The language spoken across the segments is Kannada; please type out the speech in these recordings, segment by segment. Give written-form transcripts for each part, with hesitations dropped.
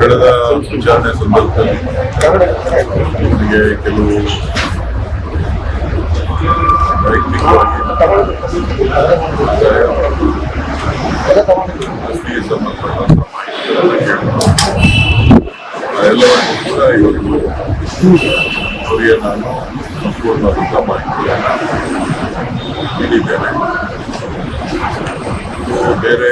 ಕಳೆದ ವಿಚಾರಣೆ ಸಂದರ್ಭದಲ್ಲಿ ನನಗೆ ಕೆಲವು ವೈಯಕ್ತಿಕವಾಗಿ ಆಸ್ತಿಗೆ ಸಂಬಂಧಪಟ್ಟ ಮಾಹಿತಿಗಳನ್ನು ಕೇಳಿದ್ರು. ಎಲ್ಲವನ್ನೂ ಕೂಡ ಇವತ್ತು ಅವರಿಗೆ ನಾನು ಸಂಪೂರ್ಣವಾದ ಮಾಹಿತಿಯನ್ನು ನೀಡಿದ್ದೇನೆ. ಬೇರೆ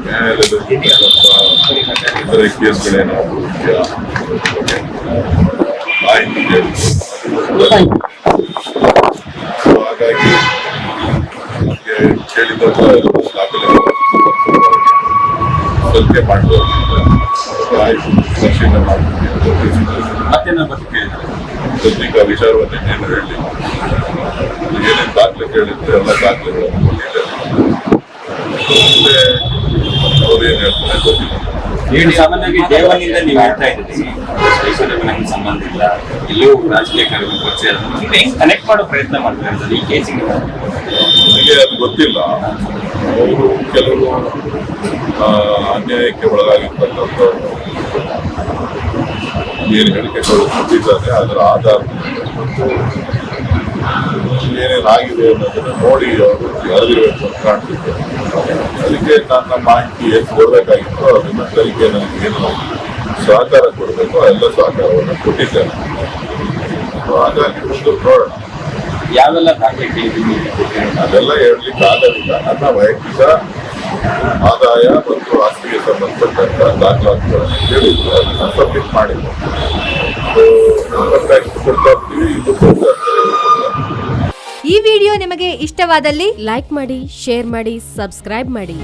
ನ್ಯಾಯಾಲಯದಲ್ಲಿ ಇತರೆ ಕೇಸ್ಗಳೇನಾದರೂ ಮಾಹಿತಿ ಹಾಗಾಗಿ ನಮಗೆ ಕೇಳಿದಂಥ ದಾಖಲೆ ಸಲ್ಲಿಕೆ ಮಾಡುವುದರಿಂದ ಪರಿಶೀಲನೆ ಮಾಡ್ತೀನಿ ಅಂತ ತಿಳಿಸಿದ್ದಾರೆ. ಸದ್ಯಕ್ಕೆ ಆ ವಿಚಾರವನ್ನು ಏನು ಹೇಳಿ ಏನೇನು ದಾಖಲೆ ಕೇಳಿದ್ರೆ ಎಲ್ಲ ದಾಖಲೆಗಳನ್ನು ಕೊಟ್ಟಿದ್ದಾರೆ. ಮುಂದೆ ಅವ್ರೇನು ಹೇಳ್ತಾರೆ ಗೊತ್ತಿಲ್ಲ. ನೀವು ಸಾಮಾನ್ಯವಾಗಿ ದೇವನಿಂದ ನೀವು ಹೇಳ್ತಾ ಇದ್ದೀರಿ ನಂಗೆ ಸಂಬಂಧ ಇಲ್ಲ, ಎಲ್ಲೂ ರಾಜಕೀಯ ಕಾರ್ಯಕ್ರಮ ಪರಿಚಯ ಹೆಂಗ್ ಕನೆಕ್ಟ್ ಮಾಡೋ ಪ್ರಯತ್ನ ಮಾಡ್ತಾರೆ ಈ ಕೇಸಿಗೆ? ನನಗೆ ಅದು ಗೊತ್ತಿಲ್ಲ. ಅವರು ಕೆಲವು ಅನ್ಯಾಯಕ್ಕೆ ಒಳಗಾಗಿರ್ತಕ್ಕಂಥವ್ರು ಏನು ಹೇಳಿಕೆಗಳು ಕೊಟ್ಟಿದ್ದಾರೆ, ಅದರ ಆಧಾರ ಏನೇನಾಗಿದೆ ಅನ್ನೋದನ್ನು ನೋಡಿ ಅವರು ಅರಿವಿರಬೇಕು ಅಂತ ಕಾಣ್ತಿದ್ದೆ. ಅದಕ್ಕೆ ನನ್ನ ಮಾಹಿತಿ ಏನು ಕೊಡಬೇಕಾಗಿತ್ತು ಅದನ್ನು ತನಿಖೆ ನನಗೆ ಏನು ಸಹಕಾರ ಕೊಡಬೇಕು ಎಲ್ಲ ಸಹಕಾರವನ್ನು ಕೊಟ್ಟಿದ್ದೇನೆ. ಹಾಗಾಗಿ ಒಂದು ನೋಡೋಣ. ಯಾವೆಲ್ಲ ದಾಖಲೆ ಕೇಳಿದ್ದೀನಿ ಅದೆಲ್ಲ ಹೇಳಲಿಕ್ಕೆ ಆಗೋದಿಲ್ಲ. ನನ್ನ ವೈಯಕ್ತಿಕ ಆದಾಯ ಮತ್ತು ಆಸ್ತಿಗೆ ಸಂಬಂಧಪಟ್ಟಂತ ದಾಖಲಾತಿಗಳನ್ನು ಕೇಳಿದ್ರು, ಅದನ್ನು ಸಬ್ಮಿಟ್ ಮಾಡಿದ್ರು. ಕೊಡ್ತಾ ಇರ್ತೀವಿ, ಇದು ಕೊಡ್ತಾ ಇರ್ತಾರೆ. ಈ ವಿಡಿಯೋ ನಿಮಗೆ ಇಷ್ಟವಾದಲ್ಲಿ ಲೈಕ್ ಮಾಡಿ, ಶೇರ್ ಮಾಡಿ, ಸಬ್ಸ್ಕ್ರೈಬ್ ಮಾಡಿ.